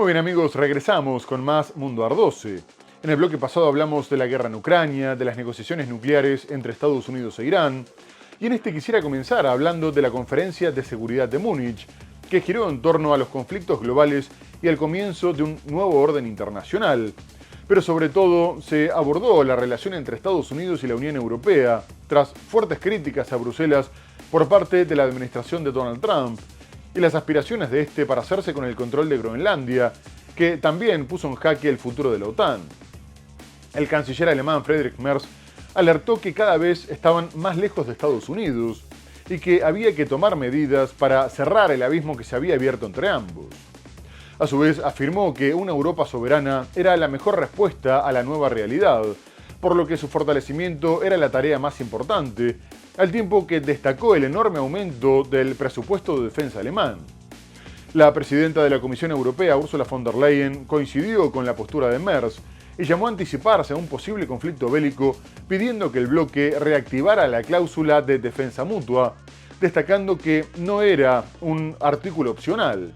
Muy bien amigos, regresamos con más Mundo Ardose. En el bloque pasado hablamos de la guerra en Ucrania, de las negociaciones nucleares entre Estados Unidos e Irán, y en este quisiera comenzar hablando de la Conferencia de Seguridad de Múnich, que giró en torno a los conflictos globales y al comienzo de un nuevo orden internacional. Pero sobre todo se abordó la relación entre Estados Unidos y la Unión Europea, tras fuertes críticas a Bruselas por parte de la administración de Donald Trump, y las aspiraciones de este para hacerse con el control de Groenlandia, que también puso en jaque el futuro de la OTAN. El canciller alemán Friedrich Merz alertó que cada vez estaban más lejos de Estados Unidos y que había que tomar medidas para cerrar el abismo que se había abierto entre ambos. A su vez, afirmó que una Europa soberana era la mejor respuesta a la nueva realidad, por lo que su fortalecimiento era la tarea más importante, al tiempo que destacó el enorme aumento del presupuesto de defensa alemán. La presidenta de la Comisión Europea, Ursula von der Leyen, coincidió con la postura de Merz y llamó a anticiparse a un posible conflicto bélico, pidiendo que el bloque reactivara la cláusula de defensa mutua, destacando que no era un artículo opcional.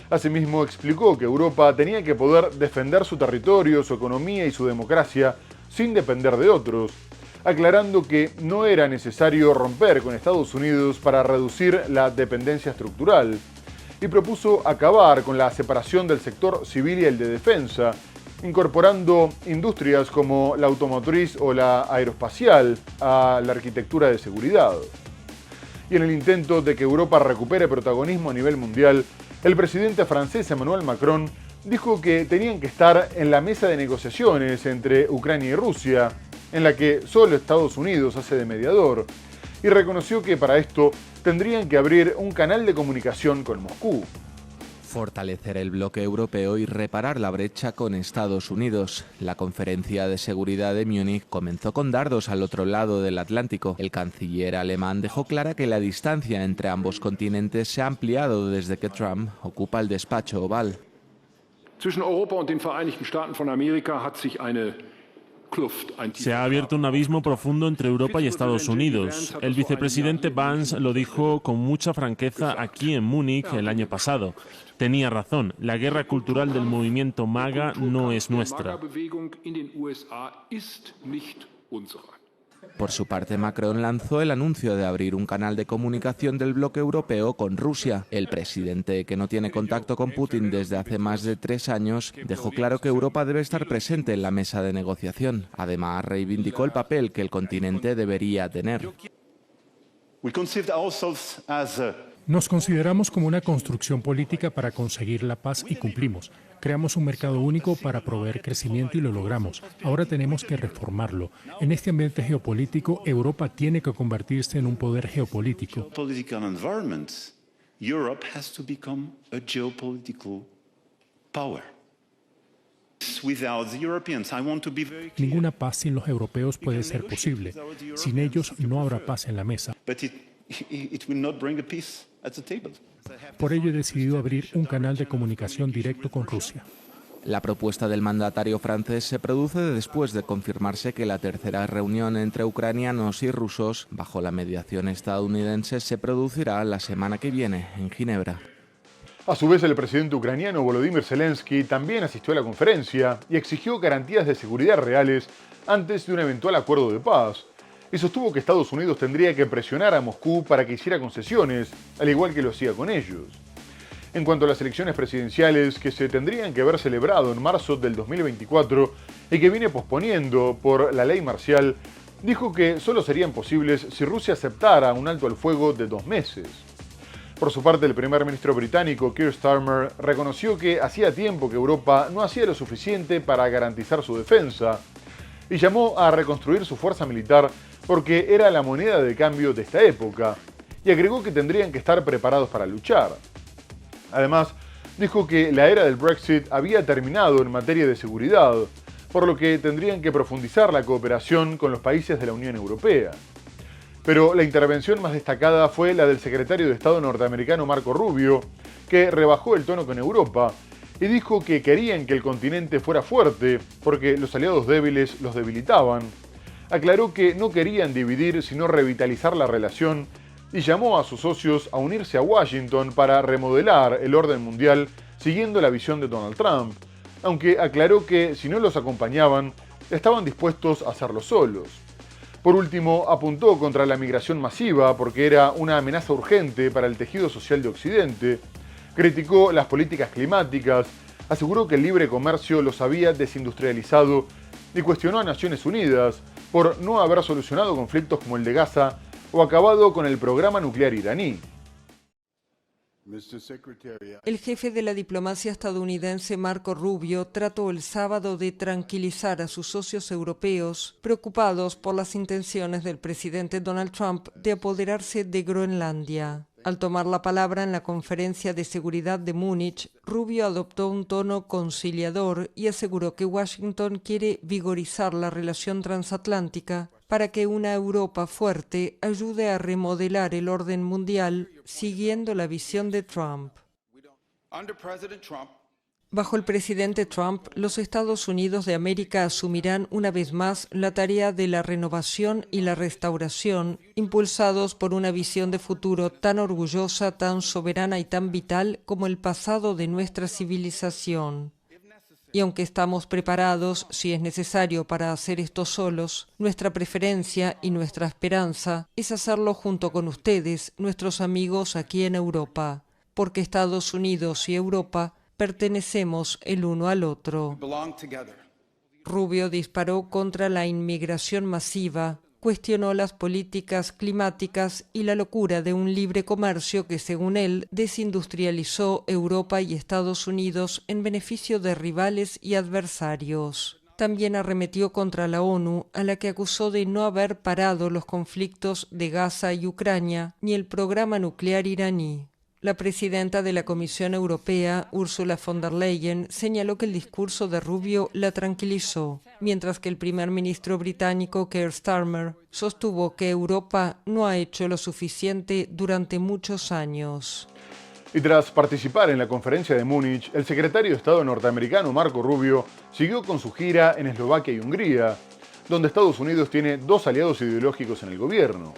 Asimismo, explicó que Europa tenía que poder defender su territorio, su economía y su democracia sin depender de otros, aclarando que no era necesario romper con Estados Unidos para reducir la dependencia estructural, y propuso acabar con la separación del sector civil y el de defensa, incorporando industrias como la automotriz o la aeroespacial a la arquitectura de seguridad. Y en el intento de que Europa recupere protagonismo a nivel mundial, el presidente francés Emmanuel Macron dijo que tenían que estar en la mesa de negociaciones entre Ucrania y Rusia, en la que solo Estados Unidos hace de mediador, y reconoció que para esto tendrían que abrir un canal de comunicación con Moscú. Fortalecer el bloque europeo y reparar la brecha con Estados Unidos. La conferencia de seguridad de Múnich comenzó con dardos al otro lado del Atlántico. El canciller alemán dejó clara que la distancia entre ambos continentes se ha ampliado desde que Trump ocupa el despacho oval. Zwischen Europa und den Vereinigten Staaten von Amerika hat sich Se ha abierto un abismo profundo entre Europa y Estados Unidos. El vicepresidente Vance lo dijo con mucha franqueza aquí en Múnich el año pasado. Tenía razón, la guerra cultural del movimiento MAGA no es nuestra. Por su parte, Macron lanzó el anuncio de abrir un canal de comunicación del bloque europeo con Rusia. El presidente, que no tiene contacto con Putin desde hace más de 3 años, dejó claro que Europa debe estar presente en la mesa de negociación. Además, reivindicó el papel que el continente debería tener. Nos consideramos como una construcción política para conseguir la paz y cumplimos. Creamos un mercado único para proveer crecimiento y lo logramos. Ahora tenemos que reformarlo. En este ambiente geopolítico, Europa tiene que convertirse en un poder geopolítico. Ninguna paz sin los europeos puede ser posible. Sin ellos no habrá paz en la mesa. Por ello he decidido abrir un canal de comunicación directo con Rusia. La propuesta del mandatario francés se produce después de confirmarse que la tercera reunión entre ucranianos y rusos, bajo la mediación estadounidense, se producirá la semana que viene en Ginebra. A su vez, el presidente ucraniano Volodymyr Zelensky también asistió a la conferencia y exigió garantías de seguridad reales antes de un eventual acuerdo de paz, y sostuvo que Estados Unidos tendría que presionar a Moscú para que hiciera concesiones, al igual que lo hacía con ellos. En cuanto a las elecciones presidenciales que se tendrían que haber celebrado en marzo del 2024 y que viene posponiendo por la ley marcial, dijo que solo serían posibles si Rusia aceptara un alto al fuego de 2 meses. Por su parte, el primer ministro británico Keir Starmer reconoció que hacía tiempo que Europa no hacía lo suficiente para garantizar su defensa y llamó a reconstruir su fuerza militar porque era la moneda de cambio de esta época, y agregó que tendrían que estar preparados para luchar. Además, dijo que la era del Brexit había terminado en materia de seguridad, por lo que tendrían que profundizar la cooperación con los países de la Unión Europea. Pero la intervención más destacada fue la del secretario de Estado norteamericano Marco Rubio, que rebajó el tono con Europa y dijo que querían que el continente fuera fuerte porque los aliados débiles los debilitaban. Aclaró que no querían dividir sino revitalizar la relación y llamó a sus socios a unirse a Washington para remodelar el orden mundial siguiendo la visión de Donald Trump, aunque aclaró que si no los acompañaban, estaban dispuestos a hacerlo solos. Por último, apuntó contra la migración masiva porque era una amenaza urgente para el tejido social de Occidente, criticó las políticas climáticas, aseguró que el libre comercio los había desindustrializado y cuestionó a Naciones Unidas por no haber solucionado conflictos como el de Gaza o acabado con el programa nuclear iraní. El jefe de la diplomacia estadounidense, Marco Rubio, trató el sábado de tranquilizar a sus socios europeos, preocupados por las intenciones del presidente Donald Trump de apoderarse de Groenlandia. Al tomar la palabra en la Conferencia de Seguridad de Múnich, Rubio adoptó un tono conciliador y aseguró que Washington quiere vigorizar la relación transatlántica para que una Europa fuerte ayude a remodelar el orden mundial siguiendo la visión de Trump. Bajo el presidente Trump, los Estados Unidos de América asumirán una vez más la tarea de la renovación y la restauración, impulsados por una visión de futuro tan orgullosa, tan soberana y tan vital como el pasado de nuestra civilización. Y aunque estamos preparados, si es necesario, para hacer esto solos, nuestra preferencia y nuestra esperanza es hacerlo junto con ustedes, nuestros amigos aquí en Europa, porque Estados Unidos y Europa pertenecemos el uno al otro. Rubio disparó contra la inmigración masiva, cuestionó las políticas climáticas y la locura de un libre comercio que, según él, desindustrializó Europa y Estados Unidos en beneficio de rivales y adversarios. También arremetió contra la ONU, a la que acusó de no haber parado los conflictos de Gaza y Ucrania, ni el programa nuclear iraní. La presidenta de la Comisión Europea, Ursula von der Leyen, señaló que el discurso de Rubio la tranquilizó, mientras que el primer ministro británico, Keir Starmer, sostuvo que Europa no ha hecho lo suficiente durante muchos años. Y tras participar en la conferencia de Múnich, el secretario de Estado norteamericano Marco Rubio siguió con su gira en Eslovaquia y Hungría, donde Estados Unidos tiene dos aliados ideológicos en el gobierno.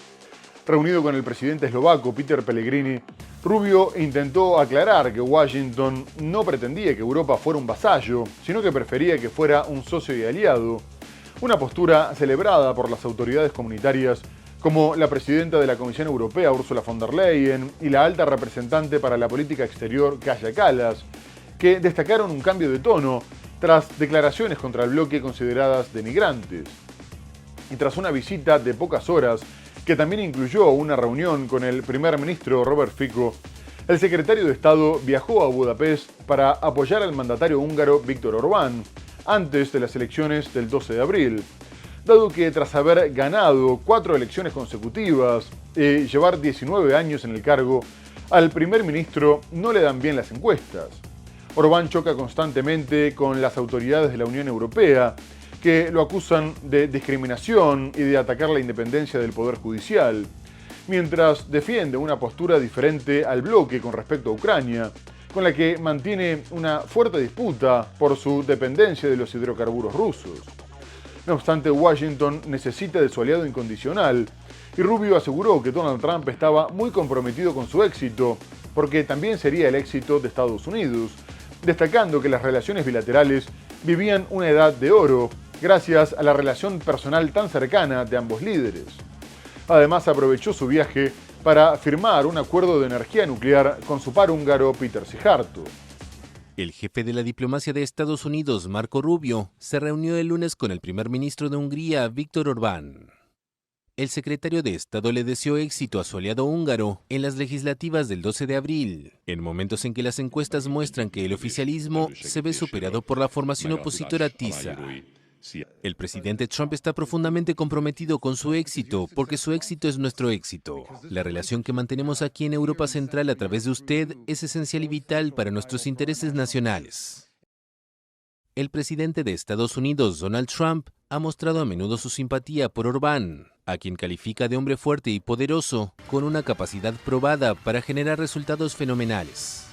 Reunido con el presidente eslovaco Peter Pellegrini, Rubio intentó aclarar que Washington no pretendía que Europa fuera un vasallo, sino que prefería que fuera un socio y aliado, una postura celebrada por las autoridades comunitarias como la presidenta de la Comisión Europea, Ursula von der Leyen, y la alta representante para la política exterior, Kaja Kallas, que destacaron un cambio de tono tras declaraciones contra el bloque consideradas denigrantes. Y tras una visita de pocas horas, que también incluyó una reunión con el primer ministro Robert Fico, el secretario de Estado viajó a Budapest para apoyar al mandatario húngaro Viktor Orbán antes de las elecciones del 12 de abril, dado que tras haber ganado 4 elecciones consecutivas y llevar 19 años en el cargo, al primer ministro no le dan bien las encuestas. Orbán choca constantemente con las autoridades de la Unión Europea, que lo acusan de discriminación y de atacar la independencia del Poder Judicial, mientras defiende una postura diferente al bloque con respecto a Ucrania, con la que mantiene una fuerte disputa por su dependencia de los hidrocarburos rusos. No obstante, Washington necesita de su aliado incondicional, y Rubio aseguró que Donald Trump estaba muy comprometido con su éxito, porque también sería el éxito de Estados Unidos, destacando que las relaciones bilaterales vivían una edad de oro, gracias a la relación personal tan cercana de ambos líderes. Además, aprovechó su viaje para firmar un acuerdo de energía nuclear con su par húngaro Péter Szijjártó. El jefe de la diplomacia de Estados Unidos, Marco Rubio, se reunió el lunes con el primer ministro de Hungría, Viktor Orbán. El secretario de Estado le deseó éxito a su aliado húngaro en las legislativas del 12 de abril, en momentos en que las encuestas muestran que el oficialismo se ve superado por la formación opositora TISA. El presidente Trump está profundamente comprometido con su éxito, porque su éxito es nuestro éxito. La relación que mantenemos aquí en Europa Central a través de usted es esencial y vital para nuestros intereses nacionales. El presidente de Estados Unidos, Donald Trump, ha mostrado a menudo su simpatía por Orbán, a quien califica de hombre fuerte y poderoso, con una capacidad probada para generar resultados fenomenales.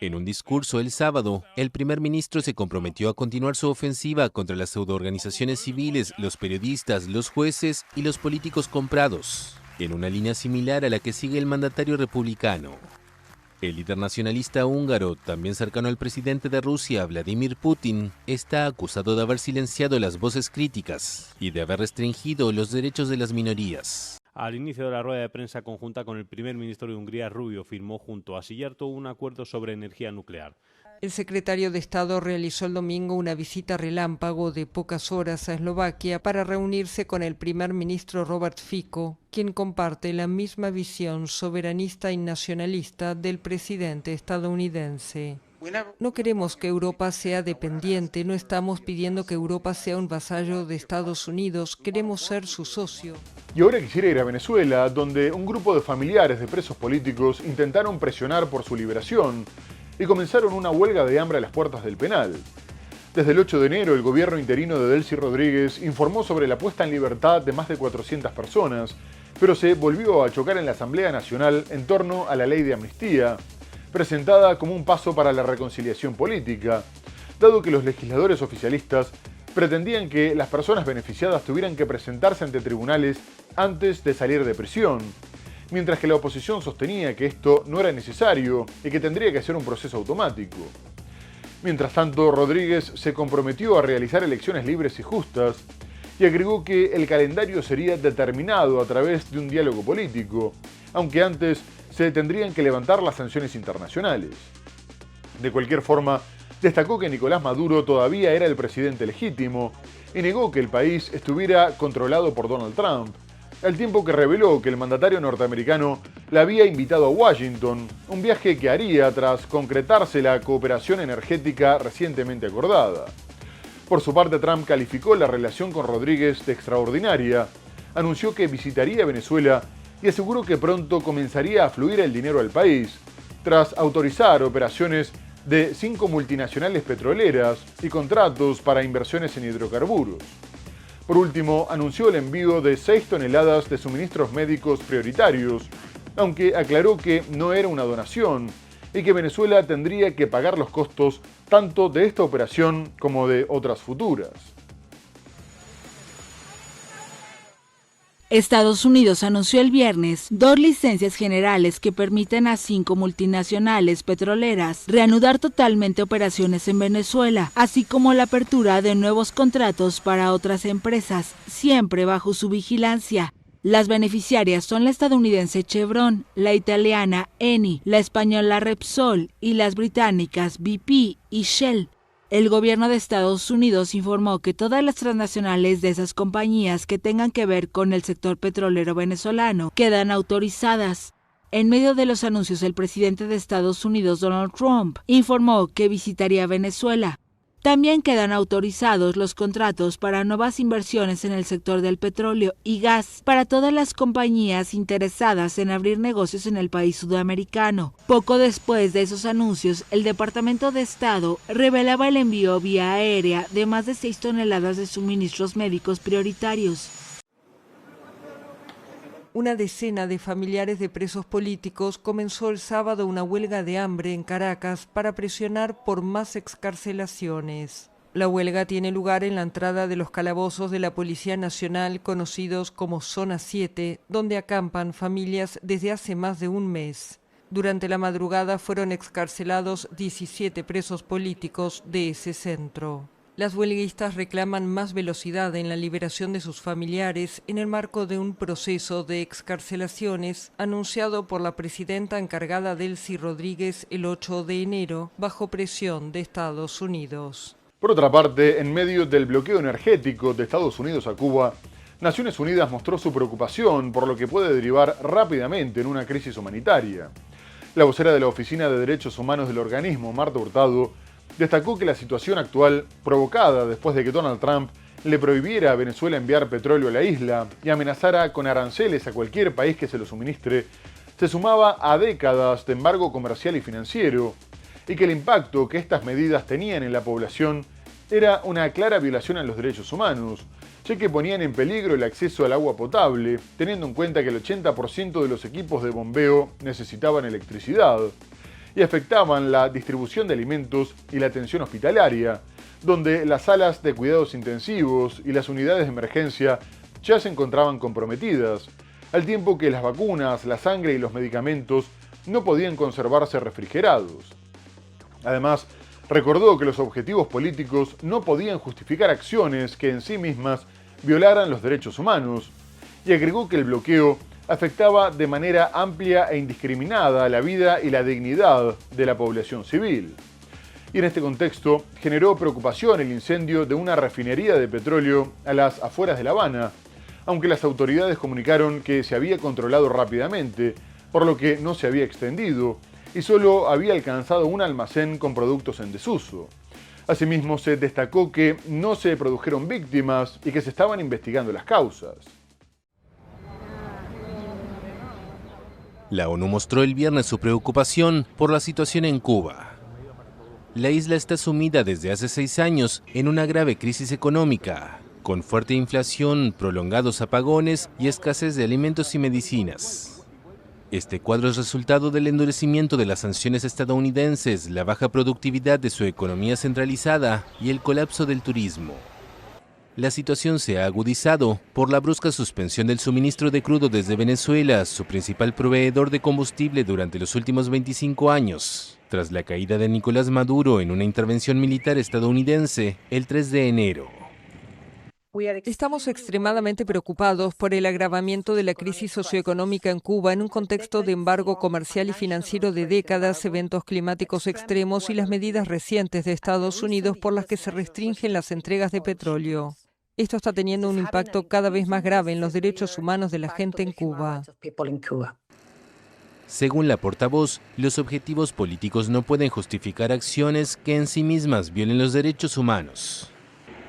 En un discurso el sábado, el primer ministro se comprometió a continuar su ofensiva contra las pseudoorganizaciones civiles, los periodistas, los jueces y los políticos comprados, en una línea similar a la que sigue el mandatario republicano. El líder nacionalista húngaro, también cercano al presidente de Rusia, Vladimir Putin, está acusado de haber silenciado las voces críticas y de haber restringido los derechos de las minorías. Al inicio de la rueda de prensa conjunta con el primer ministro de Hungría, Rubio, firmó junto a Szijjártó un acuerdo sobre energía nuclear. El secretario de Estado realizó el domingo una visita relámpago de pocas horas a Eslovaquia para reunirse con el primer ministro Robert Fico, quien comparte la misma visión soberanista y nacionalista del presidente estadounidense. No queremos que Europa sea dependiente, no estamos pidiendo que Europa sea un vasallo de Estados Unidos, queremos ser su socio. Y ahora quisiera ir a Venezuela, donde un grupo de familiares de presos políticos intentaron presionar por su liberación y comenzaron una huelga de hambre a las puertas del penal. Desde el 8 de enero, el gobierno interino de Delcy Rodríguez informó sobre la puesta en libertad de más de 400 personas, pero se volvió a chocar en la Asamblea Nacional en torno a la ley de amnistía, presentada como un paso para la reconciliación política, dado que los legisladores oficialistas pretendían que las personas beneficiadas tuvieran que presentarse ante tribunales antes de salir de prisión, mientras que la oposición sostenía que esto no era necesario y que tendría que ser un proceso automático. Mientras tanto, Rodríguez se comprometió a realizar elecciones libres y justas y agregó que el calendario sería determinado a través de un diálogo político, aunque antes se tendrían que levantar las sanciones internacionales. De cualquier forma, destacó que Nicolás Maduro todavía era el presidente legítimo y negó que el país estuviera controlado por Donald Trump, al tiempo que reveló que el mandatario norteamericano la había invitado a Washington, un viaje que haría tras concretarse la cooperación energética recientemente acordada. Por su parte, Trump calificó la relación con Rodríguez de extraordinaria, anunció que visitaría Venezuela y aseguró que pronto comenzaría a fluir el dinero al país, tras autorizar operaciones de 5 multinacionales petroleras y contratos para inversiones en hidrocarburos. Por último, anunció el envío de 6 toneladas de suministros médicos prioritarios, aunque aclaró que no era una donación y que Venezuela tendría que pagar los costos tanto de esta operación como de otras futuras. Estados Unidos anunció el viernes 2 licencias generales que permiten a 5 multinacionales petroleras reanudar totalmente operaciones en Venezuela, así como la apertura de nuevos contratos para otras empresas, siempre bajo su vigilancia. Las beneficiarias son la estadounidense Chevron, la italiana Eni, la española Repsol y las británicas BP y Shell. El gobierno de Estados Unidos informó que todas las transnacionales de esas compañías que tengan que ver con el sector petrolero venezolano quedan autorizadas. En medio de los anuncios, el presidente de Estados Unidos, Donald Trump, informó que visitaría Venezuela. También quedan autorizados los contratos para nuevas inversiones en el sector del petróleo y gas para todas las compañías interesadas en abrir negocios en el país sudamericano. Poco después de esos anuncios, el Departamento de Estado revelaba el envío vía aérea de más de 6 toneladas de suministros médicos prioritarios. Una decena de familiares de presos políticos comenzó el sábado una huelga de hambre en Caracas para presionar por más excarcelaciones. La huelga tiene lugar en la entrada de los calabozos de la Policía Nacional, conocidos como Zona 7, donde acampan familias desde hace más de un mes. Durante la madrugada fueron excarcelados 17 presos políticos de ese centro. Las huelguistas reclaman más velocidad en la liberación de sus familiares en el marco de un proceso de excarcelaciones anunciado por la presidenta encargada Delcy Rodríguez el 8 de enero bajo presión de Estados Unidos. Por otra parte, en medio del bloqueo energético de Estados Unidos a Cuba, Naciones Unidas mostró su preocupación por lo que puede derivar rápidamente en una crisis humanitaria. La vocera de la Oficina de Derechos Humanos del organismo, Marta Hurtado, destacó que la situación actual, provocada después de que Donald Trump le prohibiera a Venezuela enviar petróleo a la isla y amenazara con aranceles a cualquier país que se lo suministre, se sumaba a décadas de embargo comercial y financiero, y que el impacto que estas medidas tenían en la población era una clara violación a los derechos humanos, ya que ponían en peligro el acceso al agua potable, teniendo en cuenta que el 80% de los equipos de bombeo necesitaban electricidad, y afectaban la distribución de alimentos y la atención hospitalaria, donde las salas de cuidados intensivos y las unidades de emergencia ya se encontraban comprometidas, al tiempo que las vacunas, la sangre y los medicamentos no podían conservarse refrigerados. Además, recordó que los objetivos políticos no podían justificar acciones que en sí mismas violaran los derechos humanos, y agregó que el bloqueo afectaba de manera amplia e indiscriminada la vida y la dignidad de la población civil. Y en este contexto generó preocupación el incendio de una refinería de petróleo a las afueras de La Habana, aunque las autoridades comunicaron que se había controlado rápidamente, por lo que no se había extendido y solo había alcanzado un almacén con productos en desuso. Asimismo, se destacó que no se produjeron víctimas y que se estaban investigando las causas. La ONU mostró el viernes su preocupación por la situación en Cuba. La isla está sumida desde hace 6 años en una grave crisis económica, con fuerte inflación, prolongados apagones y escasez de alimentos y medicinas. Este cuadro es resultado del endurecimiento de las sanciones estadounidenses, la baja productividad de su economía centralizada y el colapso del turismo. La situación se ha agudizado por la brusca suspensión del suministro de crudo desde Venezuela, su principal proveedor de combustible durante los últimos 25 años, tras la caída de Nicolás Maduro en una intervención militar estadounidense el 3 de enero. Estamos extremadamente preocupados por el agravamiento de la crisis socioeconómica en Cuba en un contexto de embargo comercial y financiero de décadas, eventos climáticos extremos y las medidas recientes de Estados Unidos por las que se restringen las entregas de petróleo. Esto está teniendo un impacto cada vez más grave en los derechos humanos de la gente en Cuba. Según la portavoz, los objetivos políticos no pueden justificar acciones que en sí mismas violen los derechos humanos.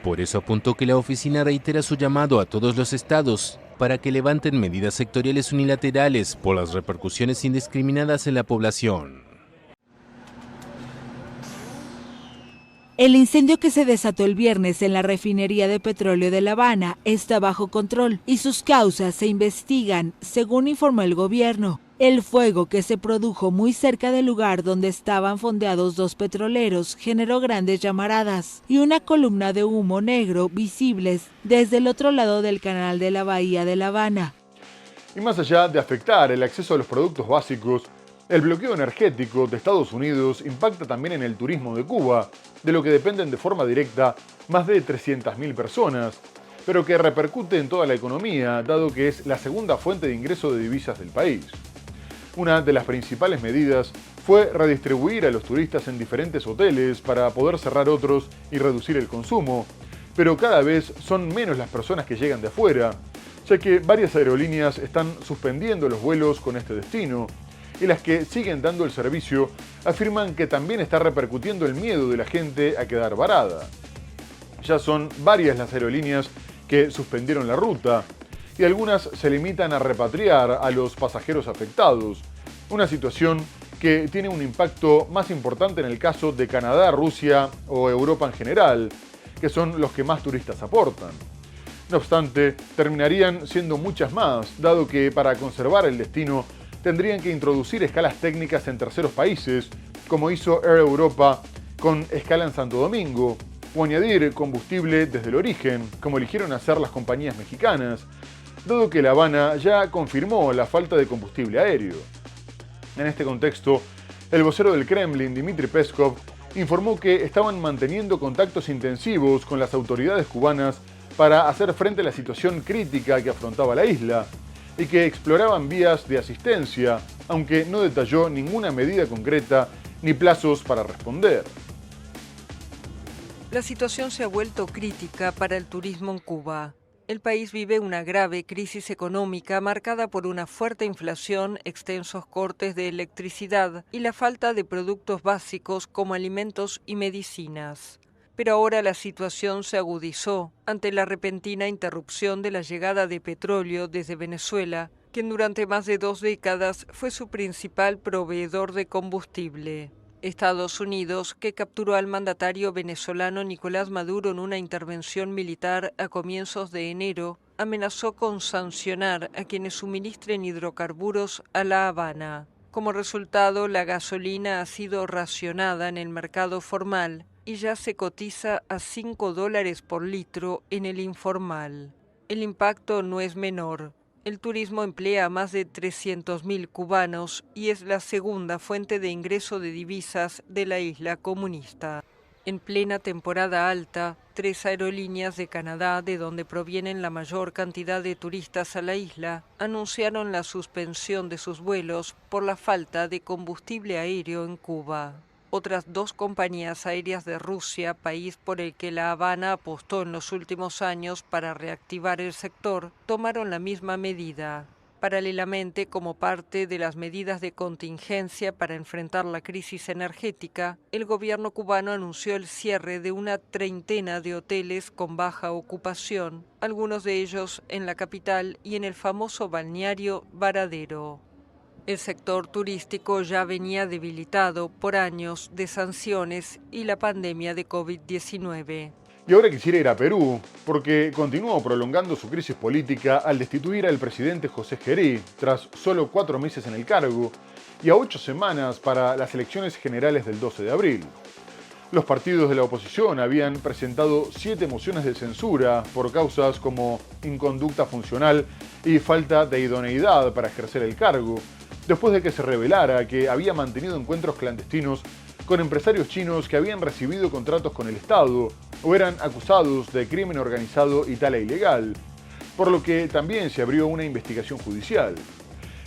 Por eso apuntó que la oficina reitera su llamado a todos los estados para que levanten medidas sectoriales unilaterales por las repercusiones indiscriminadas en la población. El incendio que se desató el viernes en la refinería de petróleo de La Habana está bajo control y sus causas se investigan, según informó el gobierno. El fuego que se produjo muy cerca del lugar donde estaban fondeados 2 petroleros generó grandes llamaradas y una columna de humo negro visibles desde el otro lado del canal de la bahía de La Habana. Y más allá de afectar el acceso a los productos básicos, el bloqueo energético de Estados Unidos impacta también en el turismo de Cuba, de lo que dependen de forma directa más de 300.000 personas, pero que repercute en toda la economía, dado que es la segunda fuente de ingreso de divisas del país. Una de las principales medidas fue redistribuir a los turistas en diferentes hoteles para poder cerrar otros y reducir el consumo, pero cada vez son menos las personas que llegan de afuera, ya que varias aerolíneas están suspendiendo los vuelos con este destino, y las que siguen dando el servicio afirman que también está repercutiendo el miedo de la gente a quedar varada. Ya son varias las aerolíneas que suspendieron la ruta, y algunas se limitan a repatriar a los pasajeros afectados, una situación que tiene un impacto más importante en el caso de Canadá, Rusia o Europa en general, que son los que más turistas aportan. No obstante, terminarían siendo muchas más, dado que para conservar el destino tendrían que introducir escalas técnicas en terceros países, como hizo Air Europa con escala en Santo Domingo, o añadir combustible desde el origen, como eligieron hacer las compañías mexicanas, dado que La Habana ya confirmó la falta de combustible aéreo. En este contexto, el vocero del Kremlin, Dmitry Peskov, informó que estaban manteniendo contactos intensivos con las autoridades cubanas para hacer frente a la situación crítica que afrontaba la isla, y que exploraban vías de asistencia, aunque no detalló ninguna medida concreta ni plazos para responder. La situación se ha vuelto crítica para el turismo en Cuba. El país vive una grave crisis económica marcada por una fuerte inflación, extensos cortes de electricidad y la falta de productos básicos como alimentos y medicinas. Pero ahora la situación se agudizó ante la repentina interrupción de la llegada de petróleo desde Venezuela, quien durante más de 2 décadas fue su principal proveedor de combustible. Estados Unidos, que capturó al mandatario venezolano Nicolás Maduro en una intervención militar a comienzos de enero, amenazó con sancionar a quienes suministren hidrocarburos a La Habana. Como resultado, la gasolina ha sido racionada en el mercado formal y ya se cotiza a $5 por litro en el informal. El impacto no es menor. El turismo emplea a más de 300.000 cubanos y es la segunda fuente de ingreso de divisas de la isla comunista. En plena temporada alta, 3 aerolíneas de Canadá, de donde provienen la mayor cantidad de turistas a la isla, anunciaron la suspensión de sus vuelos por la falta de combustible aéreo en Cuba. Otras 2 compañías aéreas de Rusia, país por el que La Habana apostó en los últimos años para reactivar el sector, tomaron la misma medida. Paralelamente, como parte de las medidas de contingencia para enfrentar la crisis energética, el gobierno cubano anunció el cierre de una treintena de hoteles con baja ocupación, algunos de ellos en la capital y en el famoso balneario Varadero. El sector turístico ya venía debilitado por años de sanciones y la pandemia de COVID-19. Y ahora quisiera ir a Perú, porque continuó prolongando su crisis política al destituir al presidente José Gerí, tras solo 4 meses en el cargo, y a 8 semanas para las elecciones generales del 12 de abril. Los partidos de la oposición habían presentado 7 mociones de censura por causas como inconducta funcional y falta de idoneidad para ejercer el cargo, después de que se revelara que había mantenido encuentros clandestinos con empresarios chinos que habían recibido contratos con el Estado o eran acusados de crimen organizado y tala ilegal, por lo que también se abrió una investigación judicial.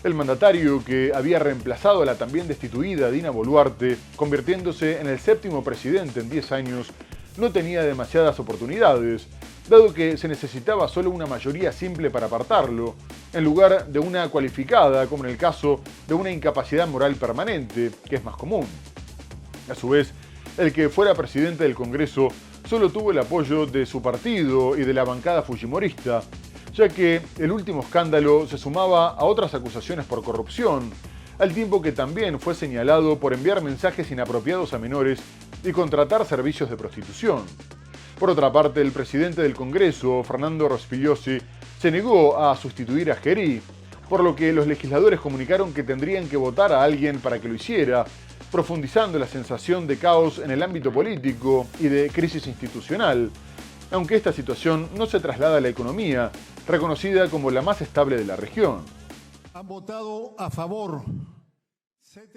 El mandatario, que había reemplazado a la también destituida Dina Boluarte, convirtiéndose en el 7º presidente en 10 años, no tenía demasiadas oportunidades, dado que se necesitaba solo una mayoría simple para apartarlo, en lugar de una cualificada, como en el caso de una incapacidad moral permanente, que es más común. A su vez, el que fuera presidente del Congreso solo tuvo el apoyo de su partido y de la bancada fujimorista, ya que el último escándalo se sumaba a otras acusaciones por corrupción, al tiempo que también fue señalado por enviar mensajes inapropiados a menores y contratar servicios de prostitución. Por otra parte, el presidente del Congreso, Fernando Rospigliosi, se negó a sustituir a Gerí, por lo que los legisladores comunicaron que tendrían que votar a alguien para que lo hiciera, profundizando la sensación de caos en el ámbito político y de crisis institucional, aunque esta situación no se traslada a la economía, reconocida como la más estable de la región. Han votado a favor.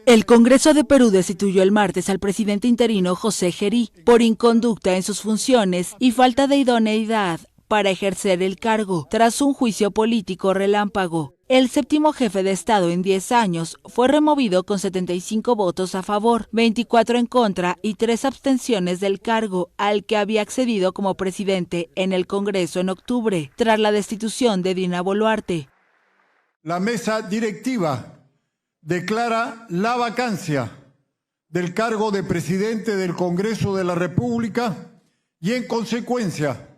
El Congreso de Perú destituyó el martes al presidente interino José Gerí por inconducta en sus funciones y falta de idoneidad para ejercer el cargo, tras un juicio político relámpago. El 7º jefe de Estado en 10 años fue removido con 75 votos a favor, 24 en contra y 3 abstenciones del cargo al que había accedido como presidente en el Congreso en octubre, tras la destitución de Dina Boluarte. La mesa directiva declara la vacancia del cargo de presidente del Congreso de la República y, en consecuencia,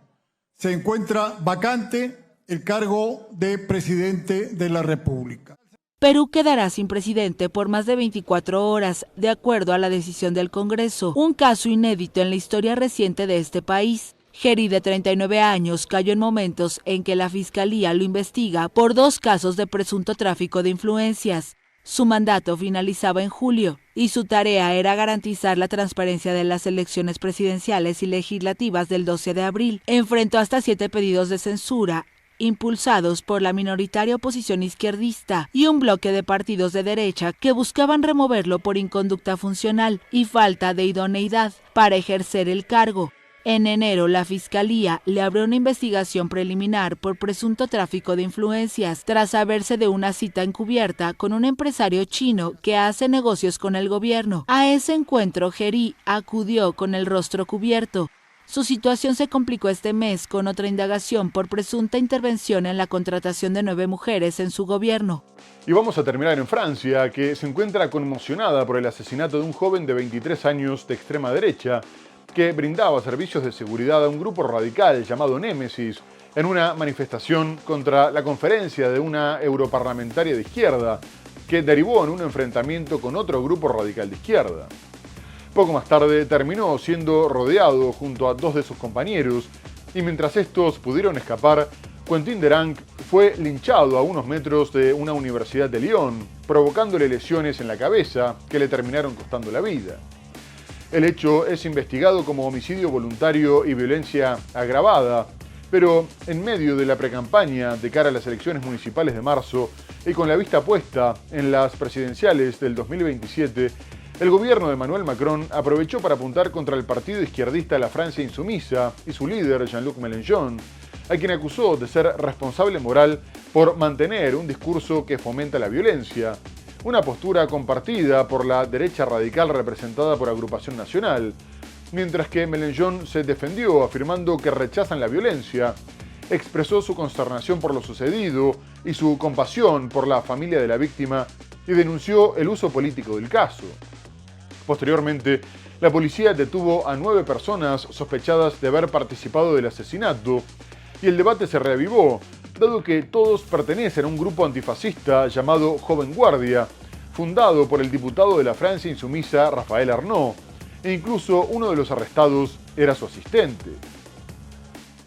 se encuentra vacante el cargo de presidente de la República. Perú quedará sin presidente por más de 24 horas, de acuerdo a la decisión del Congreso, un caso inédito en la historia reciente de este país. Gerí, de 39 años, cayó en momentos en que la Fiscalía lo investiga por 2 casos de presunto tráfico de influencias. Su mandato finalizaba en julio y su tarea era garantizar la transparencia de las elecciones presidenciales y legislativas del 12 de abril. Enfrentó hasta 7 pedidos de censura, impulsados por la minoritaria oposición izquierdista y un bloque de partidos de derecha que buscaban removerlo por inconducta funcional y falta de idoneidad para ejercer el cargo. En enero, la Fiscalía le abrió una investigación preliminar por presunto tráfico de influencias, tras saberse de una cita encubierta con un empresario chino que hace negocios con el gobierno. A ese encuentro, Gerí acudió con el rostro cubierto. Su situación se complicó este mes con otra indagación por presunta intervención en la contratación de 9 mujeres en su gobierno. Y vamos a terminar en Francia, que se encuentra conmocionada por el asesinato de un joven de 23 años de extrema derecha, que brindaba servicios de seguridad a un grupo radical llamado Némesis en una manifestación contra la conferencia de una europarlamentaria de izquierda, que derivó en un enfrentamiento con otro grupo radical de izquierda. Poco más tarde terminó siendo rodeado junto a 2 de sus compañeros, y mientras estos pudieron escapar, Quentin Derangue fue linchado a unos metros de una universidad de Lyon, provocándole lesiones en la cabeza que le terminaron costando la vida. El hecho es investigado como homicidio voluntario y violencia agravada, Pero en medio de la precampaña de cara a las elecciones municipales de marzo y con la vista puesta en las presidenciales del 2027, el gobierno de Emmanuel Macron aprovechó para apuntar contra el partido izquierdista La Francia Insumisa y su líder Jean-Luc Mélenchon, a quien acusó de ser responsable moral por mantener un discurso que fomenta la violencia, una postura compartida por la derecha radical representada por Agrupación Nacional, mientras que Mélenchon se defendió afirmando que rechazan la violencia, expresó su consternación por lo sucedido y su compasión por la familia de la víctima y denunció el uso político del caso. Posteriormente, la policía detuvo a 9 personas sospechadas de haber participado del asesinato y el debate se reavivó, dado que todos pertenecen a un grupo antifascista llamado Joven Guardia, fundado por el diputado de la Francia Insumisa Raphaël Arnaud, e incluso uno de los arrestados era su asistente.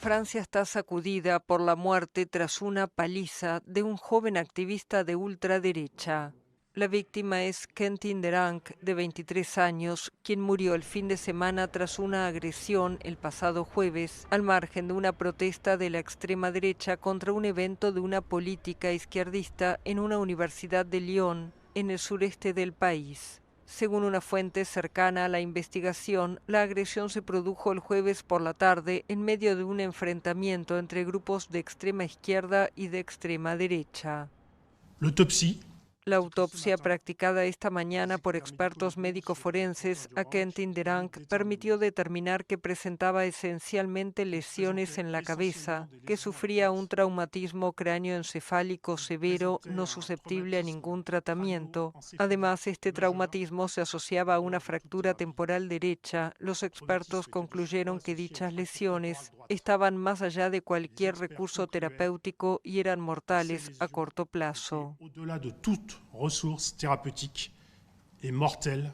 Francia está sacudida por la muerte tras una paliza de un joven activista de ultraderecha. La víctima es Quentin Deranc, de 23 años, quien murió el fin de semana tras una agresión el pasado jueves, al margen de una protesta de la extrema derecha contra un evento de una política izquierdista en una universidad de Lyon, en el sureste del país. Según una fuente cercana a la investigación, la agresión se produjo el jueves por la tarde en medio de un enfrentamiento entre grupos de extrema izquierda y de extrema derecha. La autopsia practicada esta mañana por expertos médico-forenses a Quentin Deranc permitió determinar que presentaba esencialmente lesiones en la cabeza, que sufría un traumatismo cráneoencefálico severo no susceptible a ningún tratamiento. Además, este traumatismo se asociaba a una fractura temporal derecha. Los expertos concluyeron que dichas lesiones estaban más allá de cualquier recurso terapéutico y eran mortales a corto plazo. Ressources thérapéutiques et mortelles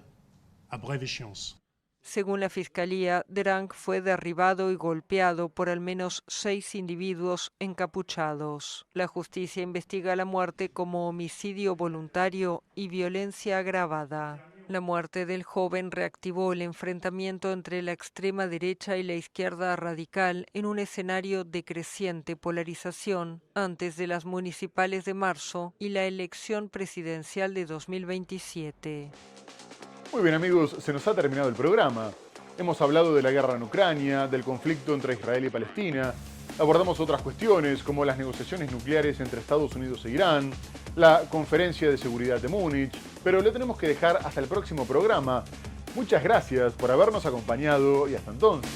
à brève échéance. Según la Fiscalía, Deranc fue derribado y golpeado por al menos 6 individuos encapuchados. La justicia investiga la muerte como homicidio voluntario y violencia agravada. La muerte del joven reactivó el enfrentamiento entre la extrema derecha y la izquierda radical en un escenario de creciente polarización antes de las municipales de marzo y la elección presidencial de 2027. Muy bien amigos, se nos ha terminado el programa. Hemos hablado de la guerra en Ucrania, del conflicto entre Israel y Palestina, abordamos otras cuestiones como las negociaciones nucleares entre Estados Unidos e Irán, la Conferencia de Seguridad de Múnich, pero le tenemos que dejar hasta el próximo programa. Muchas gracias por habernos acompañado y hasta entonces.